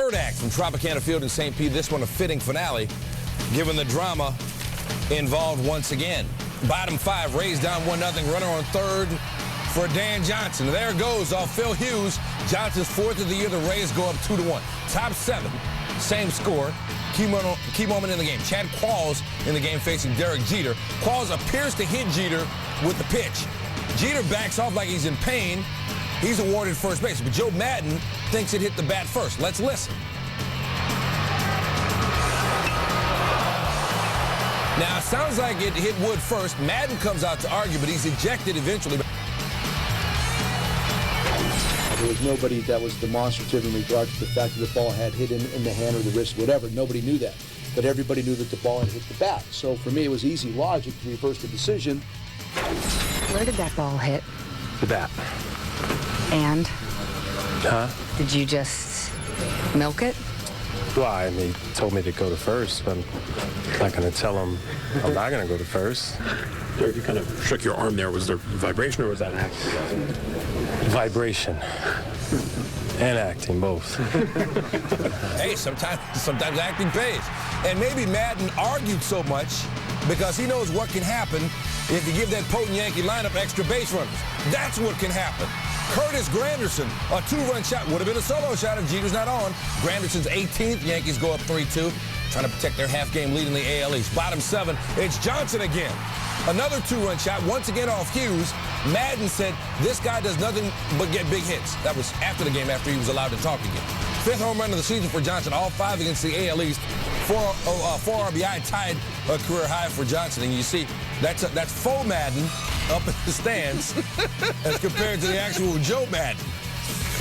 third act from Tropicana Field in St. Pete. This one a fitting finale, given the drama involved once again. Bottom 5, Rays down 1-0, runner on third for Dan Johnson. There goes off Phil Hughes. Johnson's 4th of the year. The Rays go up 2-1. Top 7, same score. Key moment in the game. Chad Qualls in the game facing Derek Jeter. Qualls appears to hit Jeter with the pitch. Jeter backs off like he's in pain. He's awarded first base, but Joe Madden thinks it hit the bat first. Let's listen. Now, it sounds like it hit Wood first. Madden comes out to argue, but he's ejected eventually. There was nobody that was demonstrative in regard to the fact that the ball had hit in the hand or the wrist, whatever. Nobody knew that. But everybody knew that the ball had hit the bat. So for me, it was easy logic to reverse the decision. Where did that ball hit? The bat. And? Huh? Did you just milk it? Well, I mean, he told me to go to first, but I'm not going to tell him I'm not going to go to first. Derek, you kind of shook your arm there. Was there vibration or was that acting? Vibration. And acting, both. Hey, sometimes acting pays. And maybe Madden argued so much because he knows what can happen if you give that potent Yankee lineup extra base runners. That's what can happen. Curtis Granderson, a 2-run shot. Would have been a solo shot if Jeter's not on. Granderson's 18th. Yankees go up 3-2. Trying to protect their half-game lead in the AL East. Bottom 7, it's Johnson again. Another 2-run shot, once again off Hughes. Madden said this guy does nothing but get big hits. That was after the game, after he was allowed to talk again. 5th home run of the season for Johnson, all 5 against the AL East. 4 RBI tied a career high for Johnson. And you see, that's faux Madden up in the stands as compared to the actual Joe Madden.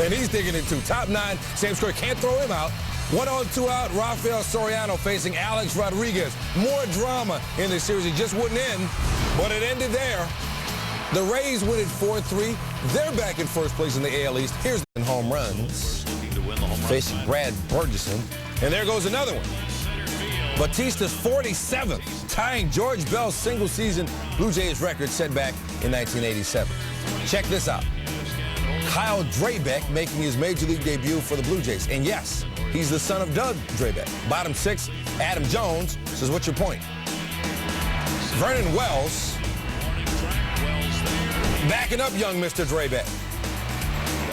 And he's digging it too. Top 9, same score. Can't throw him out. 1 on, 2 out. Rafael Soriano facing Alex Rodriguez. More drama in this series. It just wouldn't end, but it ended there. The Rays win it 4-3. They're back in first place in the AL East. Here's the home runs. Facing Brad Burgess. And there goes another one. Batista's 47th, tying George Bell's single-season Blue Jays record set back in 1987. Check this out. Kyle Drabek making his Major League debut for the Blue Jays. And yes, he's the son of Doug Drabek. Bottom 6, Adam Jones says, what's your point? Vernon Wells backing up young Mr. Drabek.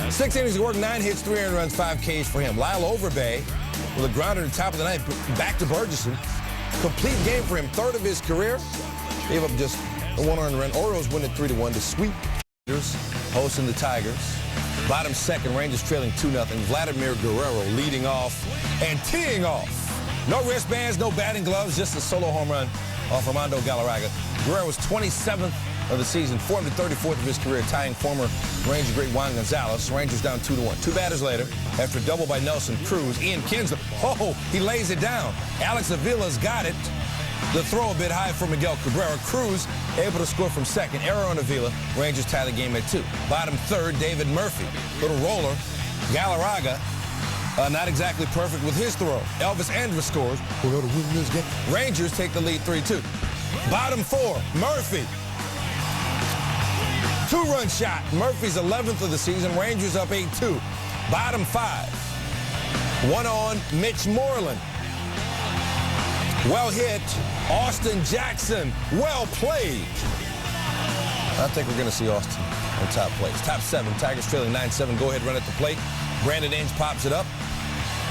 6 innings of work, 9 hits, 3 earned runs, 5 Ks for him. Lyle Overbay with a grounder at the top of the ninth, back to Burgesson. Complete game for him, 3rd of his career. Gave up just a 1 earned run. Orioles win it 3-1 to sweep hosting the Tigers. Bottom 2nd, Rangers trailing 2-0. Vladimir Guerrero leading off and teeing off. No wristbands, no batting gloves, just a solo home run off Armando Galarraga. Guerrero was 27th of the season, 434th of his career, tying former Ranger great Juan Gonzalez. Rangers down 2-1. 2 batters later, after a double by Nelson Cruz, Ian Kinsler, he lays it down. Alex Avila's got it. The throw a bit high for Miguel Cabrera. Cruz able to score from second. Error on Avila. Rangers tie the game at 2. Bottom 3rd, David Murphy. Little roller. Galarraga, not exactly perfect with his throw. Elvis Andrus scores. We're going to win this game. Rangers take the lead 3-2. Bottom 4, Murphy. 2-run shot. Murphy's 11th of the season. Rangers up 8-2. Bottom 5. 1 on, Mitch Moreland. Well hit. Austin Jackson. Well played. I think we're going to see Austin on top place. Top 7. Tigers trailing 9-7. Go ahead, run at the plate. Brandon Inge pops it up.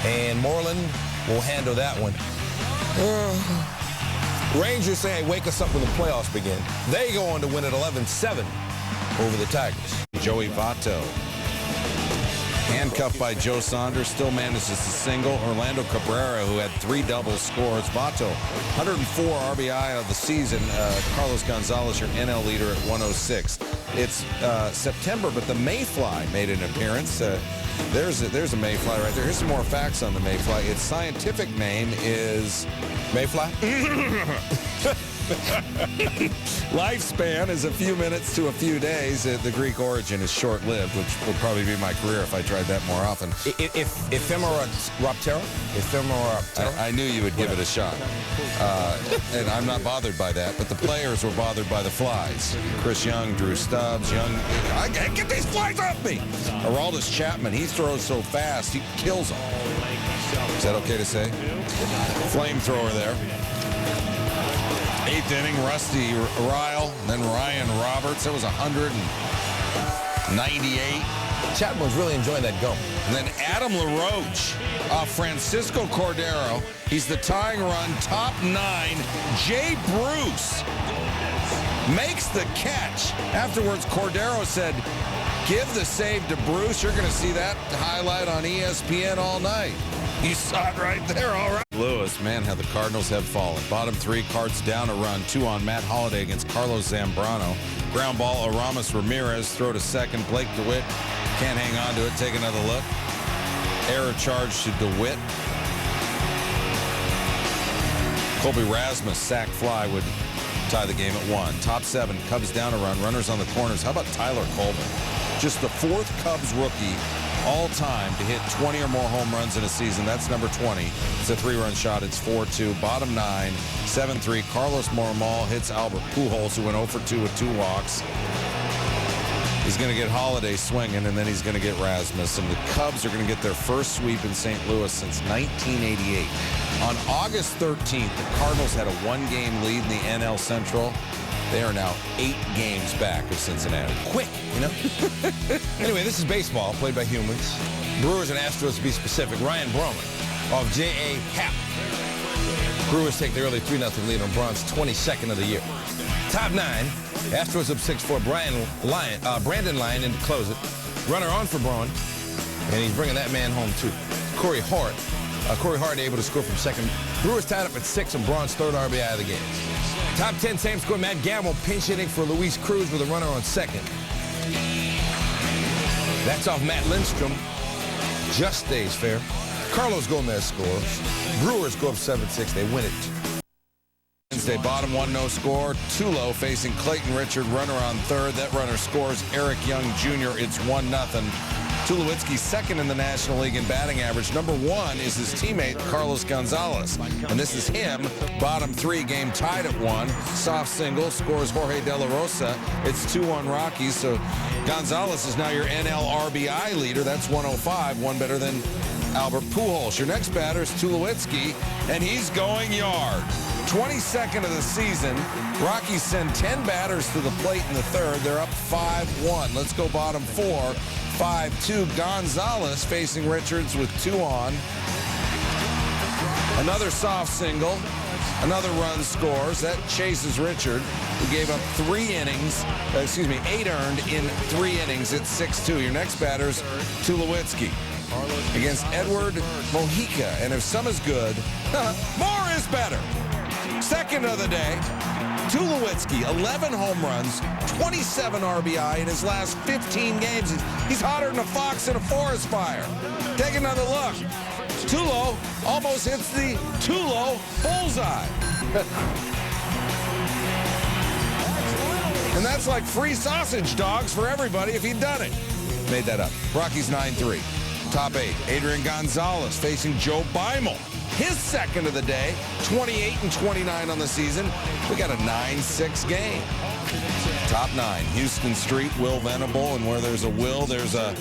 And Moreland will handle that one. Rangers say, hey, wake us up when the playoffs begin. They go on to win at 11-7 over the Tigers. Joey Votto, handcuffed by Joe Saunders, still manages to single. Orlando Cabrera, who had 3 double scores. Votto, 104 RBI of the season. Carlos Gonzalez, your NL leader at 106. It's September, but the Mayfly made an appearance. There's a Mayfly right there. Here's some more facts on the Mayfly. Its scientific name is Mayfly? Lifespan is a few minutes to a few days. The Greek origin is short-lived, which would probably be my career if I tried that more often. Ephemeroptera? I knew you would give it a shot. And I'm not bothered by that, but the players were bothered by the flies. Chris Young, Drew Stubbs, get these flies off me! Aroldis Chapman, he throws so fast, he kills them. Is that okay to say? Flamethrower there. 8th inning, Rusty Ryle, then Ryan Roberts. That was 198. Chapman was really enjoying that gum. And then Adam LaRoche off Francisco Cordero. He's the tying run, top 9. Jay Bruce makes the catch. Afterwards, Cordero said, give the save to Bruce. You're going to see that highlight on ESPN all night. You saw it right there, all right. Lewis, man, how the Cardinals have fallen. Bottom 3, Cards down a run. 2 on Matt Holliday against Carlos Zambrano. Ground ball, Aramis Ramirez. Throw to second. Blake DeWitt can't hang on to it. Take another look. Error charge to DeWitt. Colby Rasmus, sack fly, would tie the game at 1. Top 7, Cubs down a run. Runners on the corners. How about Tyler Colvin? Just the 4th Cubs rookie all time to hit 20 or more home runs in a season. That's number 20. It's a 3-run shot. It's 4-2. Bottom 9, 7-3. Carlos Marmol hits Albert Pujols, who went 0 for 2 with 2 walks. He's going to get Holliday swinging, and then he's going to get Rasmus. And the Cubs are going to get their first sweep in St. Louis since 1988. On August 13th, the Cardinals had a 1-game lead in the NL Central. They are now 8 games back of Cincinnati. Quick, you know? Anyway, this is baseball played by humans. Brewers and Astros, to be specific. Ryan Braun off J.A. Happ. Brewers take the early 3-0 lead on Braun's 22nd of the year. Top 9, Astros up 6-4. Brandon Lyon in to close it. Runner on for Braun, and he's bringing that man home too. Corey Hart able to score from second. Brewers tied up at 6 on Braun's 3rd RBI of the game. Top 10, same score. Matt Gamble pinch hitting for Luis Cruz with a runner on second. That's off Matt Lindstrom. Just stays fair. Carlos Gomez scores. Brewers go up 7-6. They win it. Wednesday, bottom 1, no score. Tulo facing Clayton Richard, runner on 3rd. That runner scores. Eric Young Jr. It's 1-0. Tulowitzki 2nd in the National League in batting average. Number 1 is his teammate, Carlos Gonzalez. And this is him. Bottom 3, game tied at 1. Soft single, scores Jorge De La Rosa. It's 2-1 Rockies. So Gonzalez is now your NL RBI leader. That's 105, one better than Albert Pujols. Your next batter is Tulowitzki, and he's going yard. 22nd of the season. Rockies send 10 batters to the plate in the 3rd. They're up 5-1. Let's go bottom 4. 5-2. Gonzalez facing Richards with 2 on. Another soft single. Another run scores. That chases Richard, who gave up 8 earned in 3 innings. It's 6-2. Your next batter's Tulowitzki against Edward Mojica. And if some is good, more is better. Second of the day, Tulowitzki, 11 home runs, 27 RBI in his last 15 games. He's hotter than a fox in a forest fire. Take another look. Tulo almost hits the Tulo bullseye. And that's like free sausage dogs for everybody if he'd done it. Made that up. Rockies 9-3. Top 8, Adrian Gonzalez facing Joe Beimel. His 2nd of the day, 28-29 on the season. We got a 9-6 game. Top 9, Houston Street, Will Venable, and where there's a will, there's a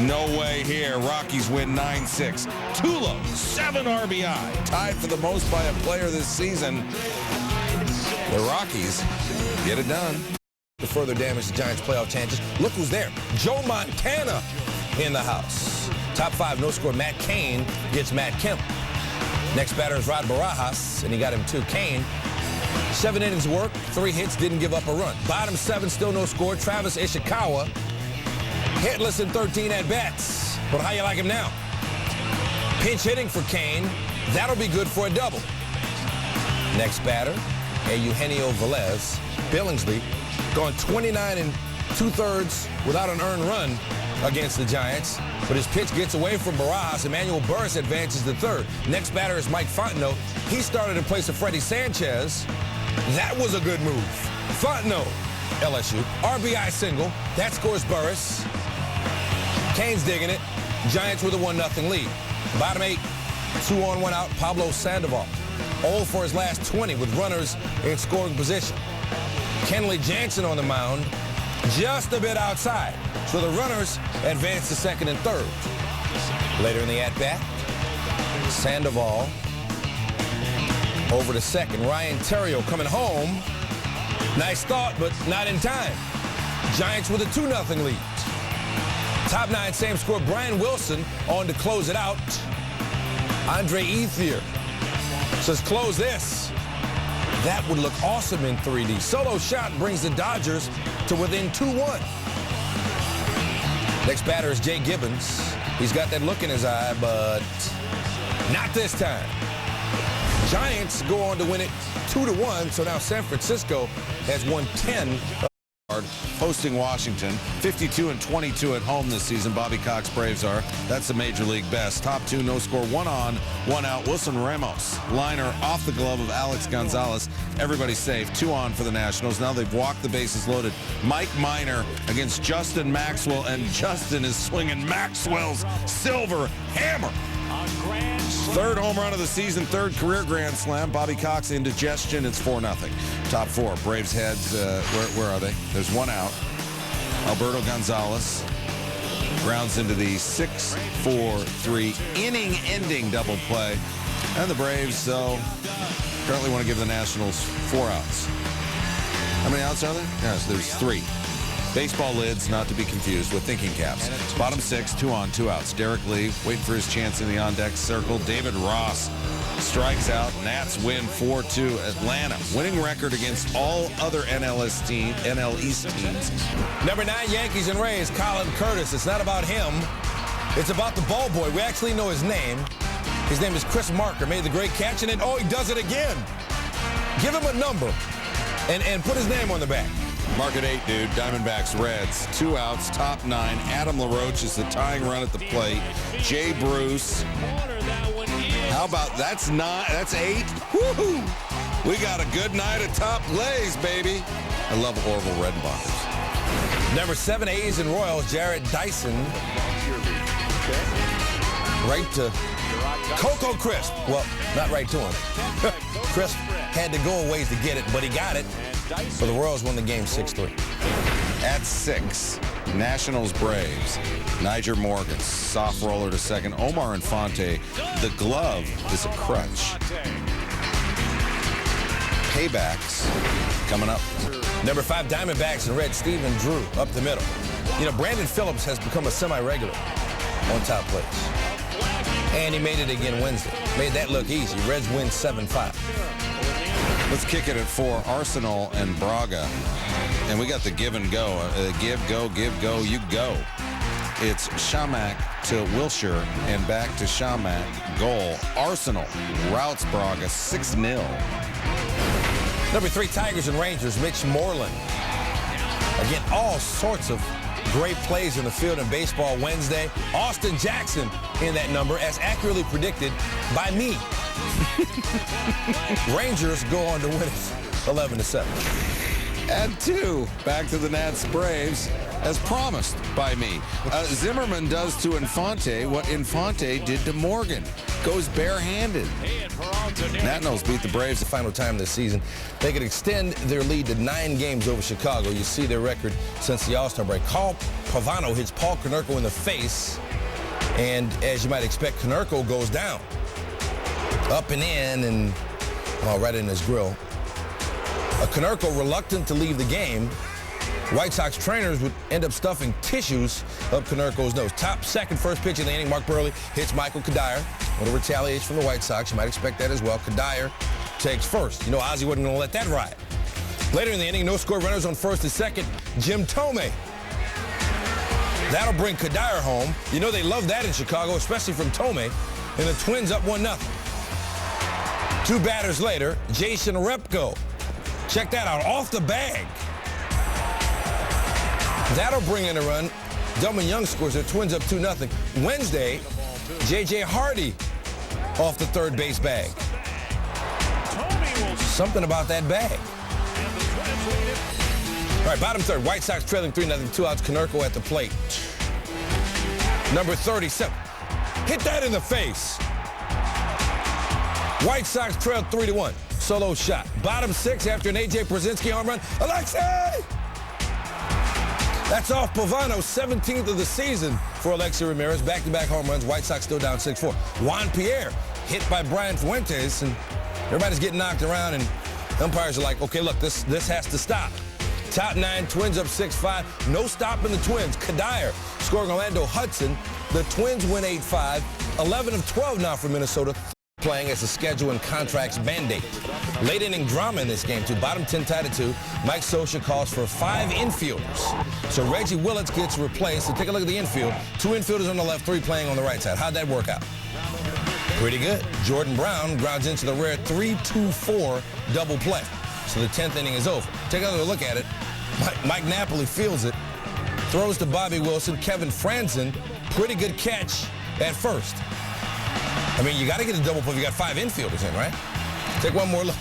no way here. Rockies win 9-6. Tulo, 7 RBI, tied for the most by a player this season. The Rockies get it done. To further damage the Giants' playoff chances, look who's there. Joe Montana in the house. Top 5, no score. Matt Cain gets Matt Kemp. Next batter is Rod Barajas, and he got him 2. Cain, 7 innings of work, 3 hits, didn't give up a run. Bottom 7, still no score. Travis Ishikawa, hitless in 13 at-bats. But how you like him now? Pinch hitting for Cain. That'll be good for a double. Next batter, Eugenio Velez. Billingsley, going 29 2/3 without an earned run against the Giants, but his pitch gets away from Barajas. Emmanuel Burris advances to 3rd. Next batter is Mike Fontenot. He started in place of Freddie Sanchez. That was a good move. Fontenot, LSU, RBI single. That scores Burris. Cain's digging it. Giants with a 1-0 lead. Bottom 8, 2 on, 1 out, Pablo Sandoval. 0 for his last 20 with runners in scoring position. Kenley Jansen on the mound, just a bit outside. So the runners advance to 2nd and 3rd. Later in the at-bat, Sandoval over to second. Ryan Terrio coming home. Nice thought, but not in time. Giants with a 2-0 lead. Top 9, same score. Brian Wilson on to close it out. Andre Ethier says, close this. That would look awesome in 3D. Solo shot brings the Dodgers to within 2-1. Next batter is Jay Gibbons. He's got that look in his eye, but not this time. Giants go on to win it 2-1, so now San Francisco has won 10. Hosting Washington, 52-22 at home this season. Bobby Cox Braves are. That's the major league best. Top 2, no score, 1 on, 1 out. Wilson Ramos, liner off the glove of Alex Gonzalez. Everybody's safe. 2 on for the Nationals. Now they've walked the bases loaded. Mike Minor against Justin Maxwell, and Justin is swinging Maxwell's silver hammer. Third home run of the season, third career grand slam. Bobby Cox indigestion. It's 4-0. Top 4. Braves heads. Where are they? There's 1 out. Alberto Gonzalez grounds into the 6-4-3 inning-ending double play. And the Braves, currently want to give the Nationals 4 outs. How many outs are there? Yes, there's 3. Baseball lids, not to be confused with thinking caps. Bottom 6, 2 on, 2 outs. Derek Lee waiting for his chance in the on-deck circle. David Ross strikes out. Nats win 4-2. Atlanta winning record against all other NL East teams. Number 9, Yankees and Rays, Colin Curtis. It's not about him. It's about the ball boy. We actually know his name. His name is Chris Marker. Made the great catch, and then, he does it again. Give him a number and put his name on the back. Mark at 8, dude. Diamondbacks, Reds. 2 outs, top 9. Adam LaRoche is the tying run at the plate. Jay Bruce. How about that's 9? That's 8. Woohoo! We got a good night of top plays, baby. I love Orville Redenbacher's. Number 7, A's and Royals, Jared Dyson. Right to Coco Crisp. Well, not right to him. Crisp had to go a ways to get it, but he got it. So the Royals won the game 6-3. At 6, Nationals Braves. Niger Morgan, soft roller to second. Omar Infante, the glove is a crutch. Paybacks coming up. Number 5, Diamondbacks and Red, Stephen Drew up the middle. You know, Brandon Phillips has become a semi-regular on top plays. And he made it again Wednesday. Made that look easy. Reds win 7-5. Let's kick it at 4, Arsenal and Braga. And we got the give and go. Give, go, you go. It's Shamak to Wilshire and back to Shamak. Goal. Arsenal routs Braga 6-0. Number 3, Tigers and Rangers, Mitch Moreland. Again, all sorts of great plays in the field in baseball Wednesday. Austin Jackson in that number, as accurately predicted by me. Rangers go on to win it 11-7. At 2, back to the Nats Braves, as promised by me. Zimmerman does to Infante what Infante did to Morgan. Goes barehanded. Nationals beat the Braves The final time this season. They could extend their lead to 9 games over Chicago. You see their record since the All-Star break. Carl Pavano hits Paul Konerko in the face. And as you might expect, Konerko goes down. Up and in, and right in his grill. Konerko reluctant to leave the game. White Sox trainers would end up stuffing tissues up Konerko's nose. Top second, first pitch of the inning, Mark Burley hits Michael Kadire. A little retaliation from the White Sox. You might expect that as well. Kadire takes first. You know, Ozzie wasn't going to let that ride. Later in the inning, no score runners on first and second. Jim Thome. That'll bring Kadire home. You know they love that in Chicago, especially from Thome. And the Twins up 1-0. 2 batters later, Jason Repko. Check that out, off the bag. That'll bring in a run. Delman Young scores. The Twins up 2-0. Wednesday, J.J. Hardy off the third base bag. Something about that bag. All right, bottom third. White Sox trailing 3-0. 2 outs. Konerko at the plate. Number 37. Hit that in the face. White Sox trailed 3-1. Solo shot. Bottom 6 after an A.J. Przinsky home run. Alexei! That's off Pavano's 17th of the season for Alexei Ramirez. Back-to-back home runs. White Sox still down 6-4. Juan Pierre hit by Brian Fuentes, and everybody's getting knocked around, and umpires are like, okay, look, this has to stop. Top 9, Twins up 6-5. No stopping the Twins. Kadire scoring Orlando Hudson. The Twins win 8-5. 11 of 12 now for Minnesota, playing as a schedule and contracts mandate. Late inning drama in this game, too. Bottom 10 tied at 2. Mike Scioscia calls for 5 infielders. So Reggie Willits gets replaced. So take a look at the infield. 2 infielders on the left, 3 playing on the right side. How'd that work out? Pretty good. Jordan Brown grounds into the rare 3-2-4 double play. So the 10th inning is over. Take another look at it. Mike Napoli fields it. Throws to Bobby Wilson. Kevin Franzen, pretty good catch at first. I mean, you got to get a double play if you got 5 infielders in, right? Take one more look.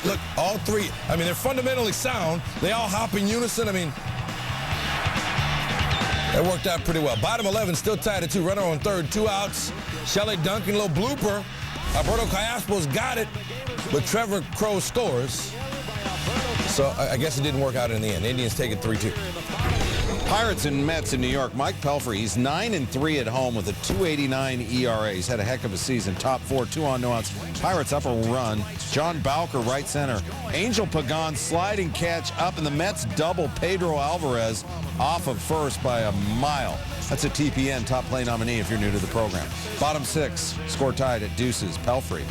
Look, all 3. I mean, they're fundamentally sound. They all hop in unison. I mean, that worked out pretty well. Bottom 11 still tied at 2. Runner on third, 2 outs. Shelley Duncan, little blooper. Alberto Callaspo's got it, but Trevor Crowe scores. So I guess it didn't work out in the end. Indians take it 3-2. Pirates and Mets in New York. Mike Pelfrey, he's 9-3 at home with a 2.89 ERA. He's had a heck of a season. Top 4, 2 on, no outs. Pirates up a run. John Bowker, right center. Angel Pagan sliding catch up, and the Mets double Pedro Alvarez off of first by a mile. That's a TPN, top play nominee if you're new to the program. Bottom 6, score tied at deuces. Pelfrey.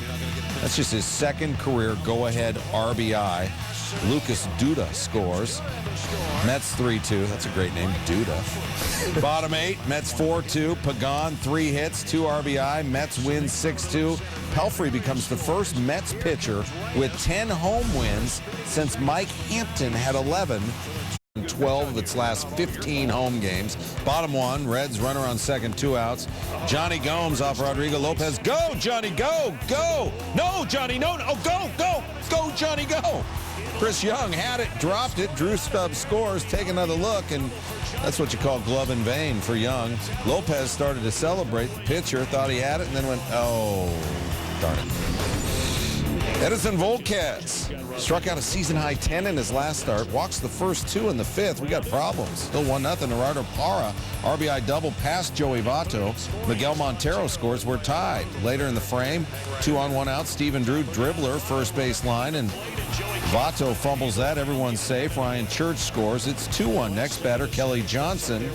That's just his second career go-ahead RBI. Lucas Duda scores. Mets 3-2. That's a great name, Duda. Bottom 8, Mets 4-2. Pagan, 3 hits, 2 RBI. Mets win 6-2. Pelfrey becomes the first Mets pitcher with 10 home wins since Mike Hampton had 11 in 12 of its last 15 home games. Bottom 1, Reds runner on second, 2 outs. Johnny Gomes off Rodrigo Lopez. Go, Johnny, go, go. No, Johnny, no, no, go, go, go, Johnny, go. Chris Young had it, dropped it. Drew Stubbs scores. Take another look, and that's what you call glove in vain for Young. Lopez started to celebrate. The pitcher thought he had it and then went, oh, darn it. Edison Volquez struck out a season-high 10 in his last start. Walks the first 2 in the 5th. We got problems. Still 1-0. Gerardo Parra, RBI double past Joey Votto. Miguel Montero scores. We're tied. Later in the frame, 2 on, 1 out. Stephen Drew, dribbler, first base line, and Votto fumbles that. Everyone's safe. Ryan Church scores. It's 2-1. Next batter, Kelly Johnson.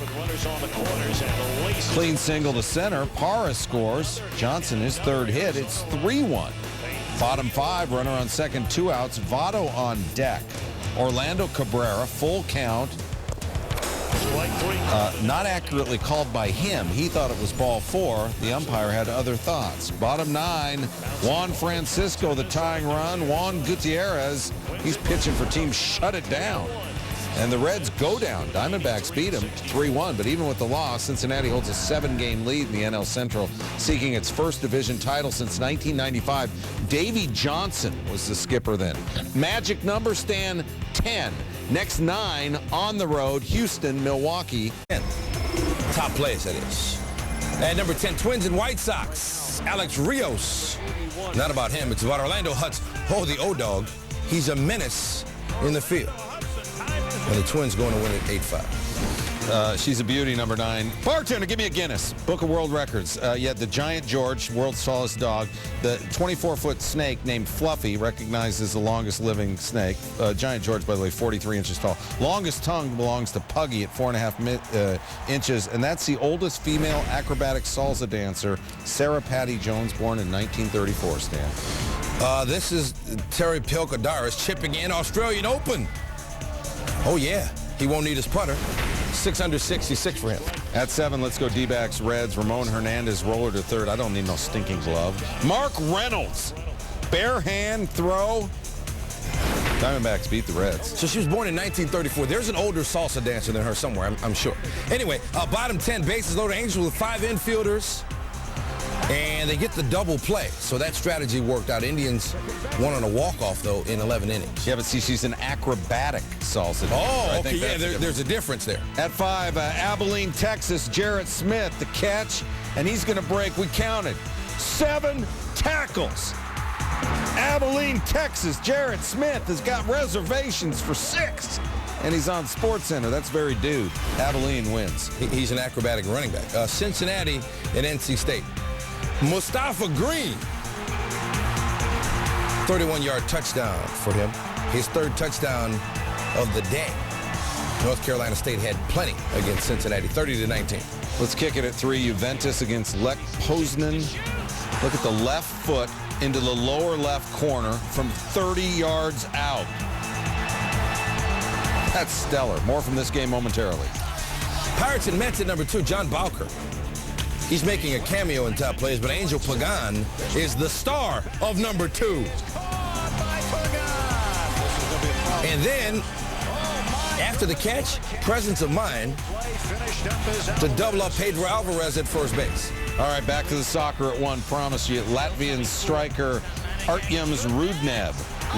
Clean single to center. Parra scores. Johnson, his 3rd hit. It's 3-1. Bottom 5, runner on second, 2 outs. Votto on deck. Orlando Cabrera, full count. Not accurately called by him. He thought it was ball 4. The umpire had other thoughts. Bottom 9, Juan Francisco, the tying run. Juan Gutierrez, he's pitching for team shut it down. And the Reds go down. Diamondbacks beat them 3-1, but even with the loss, Cincinnati holds a 7-game lead in the NL Central, seeking its first division title since 1995. Davey Johnson was the skipper then. Magic number, Stan, 10. Next 9 on the road, Houston, Milwaukee. Top plays, that is. At number 10, Twins and White Sox. Alex Rios. Not about him, it's about Orlando Hudson. Oh, the O-Dog. He's a menace in the field. And the Twins going to win it 8-5. She's a beauty, number 9. Bartender, give me a Guinness. Book of World Records. Yeah, the Giant George, world's tallest dog. The 24-foot snake named Fluffy, recognized as the longest living snake. Giant George, by the way, 43 inches tall. Longest tongue belongs to Puggy at 4.5 inches. And that's the oldest female acrobatic salsa dancer, Sarah Patty Jones, born in 1934, Stan. This is Terry Pilkadaris chipping in Australian Open. Oh, yeah. He won't need his putter. 6 under 66 for him. At 7, let's go D-backs, Reds. Ramon Hernandez, roller to third. I don't need no stinking glove. Mark Reynolds, bare hand throw. Diamondbacks beat the Reds. So she was born in 1934. There's an older salsa dancer than her somewhere, I'm sure. Anyway, bottom 10, bases loaded. Angels with 5 infielders. And they get the double play. So that strategy worked out. Indians won on a walk-off, though, in 11 innings. Yeah, but see, she's an acrobatic salsa dancer. Oh, okay, yeah, there's a difference there. At 5, Abilene, Texas, Jarrett Smith, the catch, and he's going to break, we counted, 7 tackles. Abilene, Texas, Jarrett Smith has got reservations for 6. And he's on SportsCenter. That's very dude. Abilene wins. He's an acrobatic running back. Cincinnati and NC State. Mustafa Green 31-yard touchdown for him. His third touchdown of the day. North Carolina State had plenty against Cincinnati, 30-19. Let's kick it at 3. Juventus against Lech Poznan. Look at the left foot into the lower left corner from 30 yards out. That's stellar. More from this game momentarily. Pirates and Mets at number 2, John Bowker. He's making a cameo in top plays, but Angel Pagan is the star of number 2. And then, after the catch, presence of mind to double up Pedro Alvarez at first base. All right, back to the soccer at 1. Promise you, Latvian striker Artjums Rudnev.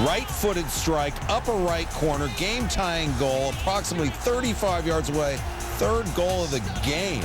Right-footed strike, upper right corner, game-tying goal, approximately 35 yards away. Third goal of the game.